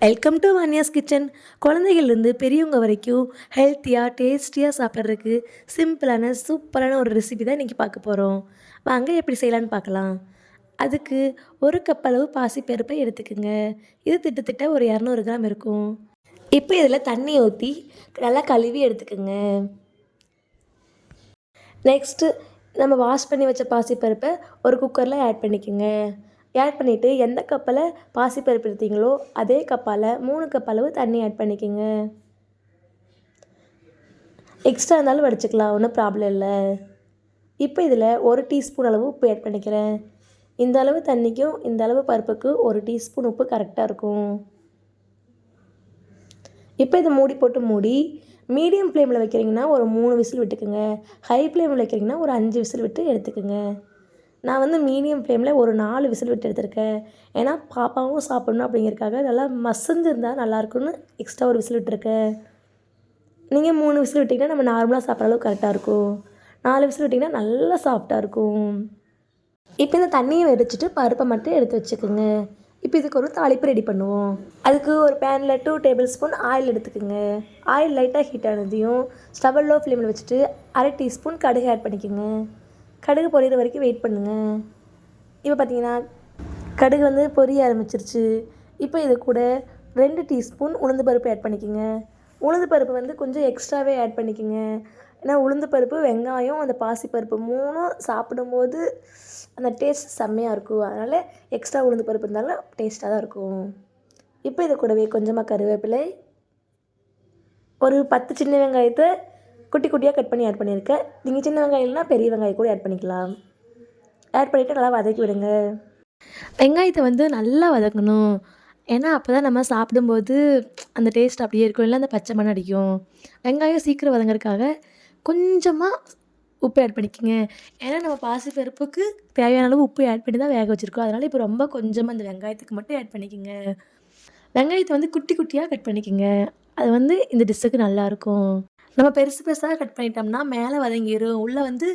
Welcome to Vanya's kitchen. குழந்தைகள்லேருந்து பெரியவங்க வரைக்கும் ஹெல்த்தியாக டேஸ்டியாக சாப்பிட்றதுக்கு சிம்பிளான சூப்பரான ஒரு ரெசிபி தான் இன்றைக்கி பார்க்க போகிறோம். வாங்க எப்படி செய்யலான்னு பார்க்கலாம். அதுக்கு ஒரு கப் அளவு பாசிப்பருப்பை எடுத்துக்கோங்க. இது திட்டத்தட்ட ஒரு 200 கிராம் இருக்கும். இப்போ இதில் தண்ணி ஊற்றி நல்லா கழுவி எடுத்துக்கோங்க. நெக்ஸ்ட்டு நம்ம வாஷ் பண்ணி வச்ச பாசிப்பருப்பை ஒரு குக்கரில் ஆட் பண்ணிக்கோங்க. ஆட் பண்ணிவிட்டு எந்த கப்பில் பாசிப்பருப்பு எடுத்தீங்களோ அதே கப்பால் 3 கப் அளவு தண்ணி ஆட் பண்ணிக்கோங்க. எக்ஸ்ட்ரா இருந்தாலும் வடிச்சுக்கலாம், ஒன்றும் ப்ராப்ளம் இல்லை. இப்போ இதில் 1 டீஸ்பூன் அளவு உப்பு ஆட் பண்ணிக்கிறேன். இந்த அளவு தண்ணிக்கும் இந்த அளவு பருப்புக்கு 1 டீஸ்பூன் உப்பு கரெக்டாக இருக்கும். இப்போ இதை மூடி மீடியம் ஃப்ளேமில் வைக்கிறீங்கன்னா ஒரு 3 விசில் விட்டுக்குங்க. ஹை ஃப்ளேமில் வைக்கிறீங்கன்னா ஒரு 5 விசில் விட்டு எடுத்துக்கோங்க. நான் வந்து மீடியம் ஃப்ளேமில் ஒரு 4 விசில் விட்டு எடுத்திருக்கேன். ஏன்னா பாப்பாவும் சாப்பிட்ணும் அப்படிங்கிறதுக்காக நல்லா மசிஞ்சிருந்தால் நல்லாயிருக்குன்னு எக்ஸ்ட்ரா ஒரு விசில் விட்டுருக்கேன். நீங்கள் 3 விசில் விட்டிங்கன்னா நம்ம நார்மலாக சாப்பிட்ற அளவுக்கு கரெக்டாக இருக்கும். 4 விசில் விட்டிங்கன்னா நல்லா சாஃப்டாக இருக்கும். இப்போ இந்த தண்ணியை வடிச்சிட்டு பருப்பை மட்டும் எடுத்து வச்சுக்கோங்க. இப்போ இதுக்கு ஒரு தாளிப்பு ரெடி பண்ணுவோம். அதுக்கு ஒரு பேனில் 2 டேபிள் ஸ்பூன் ஆயில் எடுத்துக்கோங்க. ஆயில் லைட்டாக ஹீட் ஆனதையும் ஸ்டவ் லோ ஃப்ளேமில் வச்சுட்டு 1/2 டீஸ்பூன் கடுகு ஆட் பண்ணிக்கோங்க. கடுகு பொரியிற வரைக்கும் வெயிட் பண்ணுங்கள். இப்போ பார்த்தீங்கன்னா கடுகு வந்து பொரிய ஆரம்பிச்சிருச்சு. இப்போ இது கூட 2 டீஸ்பூன் உளுந்து பருப்பு ஆட் பண்ணிக்கோங்க. உளுந்து பருப்பு வந்து கொஞ்சம் எக்ஸ்ட்ராவே ஆட் பண்ணிக்கோங்க. ஏன்னா உளுந்து பருப்பு, வெங்காயம், அந்த பாசிப்பருப்பு 3ம் சாப்பிடும்போது அந்த டேஸ்ட் செம்மையாக இருக்கும். அதனால் எக்ஸ்ட்ரா உளுந்து பருப்பு இருந்தாலும் டேஸ்ட்டாக தான் இருக்கும். இப்போ இது கூடவே கொஞ்சமாக கருவேப்பிலை, ஒரு 10 சின்ன வெங்காயத்தை குட்டி குட்டியாக கட் பண்ணி ஆட் பண்ணியிருக்கேன். நீங்கள் சின்ன வெங்காயம் இல்லைனா பெரிய வெங்காயம் கூட ஆட் பண்ணிக்கலாம். ஆட் பண்ணிவிட்டு நல்லா வதக்கி விடுங்க. வெங்காயத்தை வந்து நல்லா வதக்கணும். ஏன்னா அப்போ தான் நம்ம சாப்பிடும்போது அந்த டேஸ்ட் அப்படியே இருக்கும், இல்லை அந்த பச்சை மணம் அடிக்கும். வெங்காயம் சீக்கிரம் வதங்கிறதுக்காக கொஞ்சமாக உப்பு ஆட் பண்ணிக்கோங்க. ஏன்னா நம்ம பாசிப்பருப்புக்கு தேவையான அளவு உப்பு ஆட் பண்ணி தான் வேக வச்சுருக்கோம். அதனால் இப்போ ரொம்ப கொஞ்சமாக அந்த வெங்காயத்துக்கு மட்டும் ஆட் பண்ணிக்கோங்க. வெங்காயத்தை வந்து குட்டி குட்டியாக கட் பண்ணிக்கோங்க. அது வந்து இந்த டிஷ்ஷுக்கு நல்லாயிருக்கும். நம்ம பெருசு பெருசாக கட் பண்ணிட்டோம்னா மேலே வதங்கிடும், உள்ளே வந்து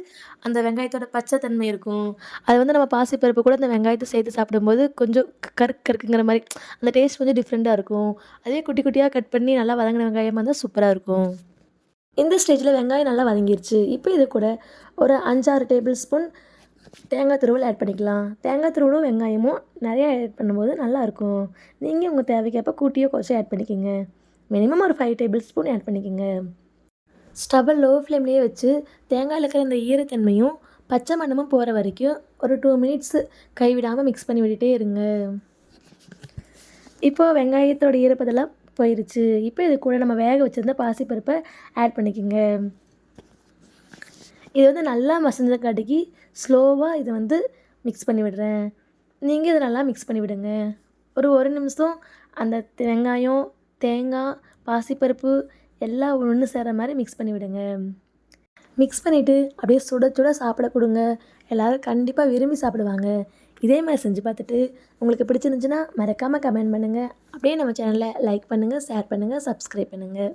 அந்த வெங்காயத்தோட பச்சை தன்மை இருக்கும். அது வந்து நம்ம பாசிப்பருப்பு கூட அந்த வெங்காயத்தை சேர்த்து சாப்பிடும்போது கொஞ்சம் கருக்குங்கிற மாதிரி அந்த டேஸ்ட் கொஞ்சம் டிஃப்ரெண்ட்டாக இருக்கும். அதே குட்டி குட்டியாக கட் பண்ணி நல்லா வதங்கின வெங்காயமாக இருந்தால் சூப்பராக இருக்கும். இந்த ஸ்டேஜில் வெங்காயம் நல்லா வதங்கிருச்சு. இப்போ இது கூட ஒரு 5-6 டேபிள் ஸ்பூன் தேங்காய் துருவல் ஆட் பண்ணிக்கலாம். தேங்காய் துருவலும் வெங்காயமும் நிறையா ஆட் பண்ணும்போது நல்லாயிருக்கும். நீங்கள் உங்கள் தேவைக்கப்போ கூட்டியோ குறைச்சோ ஆட் பண்ணிக்கோங்க. மினிமம் ஒரு 5 டேபிள் ஸ்பூன் ஆட் பண்ணிக்கோங்க. ஸ்டவ்வை லோ ஃப்ளேம்லேயே வச்சு தேங்காயில் இருக்கிற இந்த ஈரத்தன்மையும் பச்சை மணமும் போகிற வரைக்கும் ஒரு 2 மினிட்ஸு கைவிடாமல் மிக்ஸ் பண்ணி விட்டுட்டே இருங்க. இப்போது வெங்காயத்தோட ஈரப்பதெல்லாம் போயிடுச்சு. இப்போ இது கூட நம்ம வேக வச்சுருந்த பாசிப்பருப்பை ஆட் பண்ணிக்கோங்க. இது வந்து நல்லா மசிஞ்சக்காட்டிக்கு ஸ்லோவாக இதை வந்து மிக்ஸ் பண்ணி விடுறேன். நீங்கள் இதை நல்லா மிக்ஸ் பண்ணி விடுங்க. ஒரு நிமிஷம் அந்த வெங்காயம், தேங்காய், பாசிப்பருப்பு எல்லாம் ஒன்று சேர்கிற மாதிரி மிக்ஸ் பண்ணி விடுங்க. மிக்ஸ் பண்ணிவிட்டு அப்படியே சுட சுட சாப்பிட கொடுங்க. எல்லோரும் கண்டிப்பாக விரும்பி சாப்பிடுவாங்க. இதே மாதிரி செஞ்சு பார்த்துட்டு உங்களுக்கு பிடிச்சிருந்துச்சுன்னா மறக்காமல் கமெண்ட் பண்ணுங்கள். அப்படியே நம்ம சேனலை லைக் பண்ணுங்கள், ஷேர் பண்ணுங்கள், சப்ஸ்கிரைப் பண்ணுங்கள்.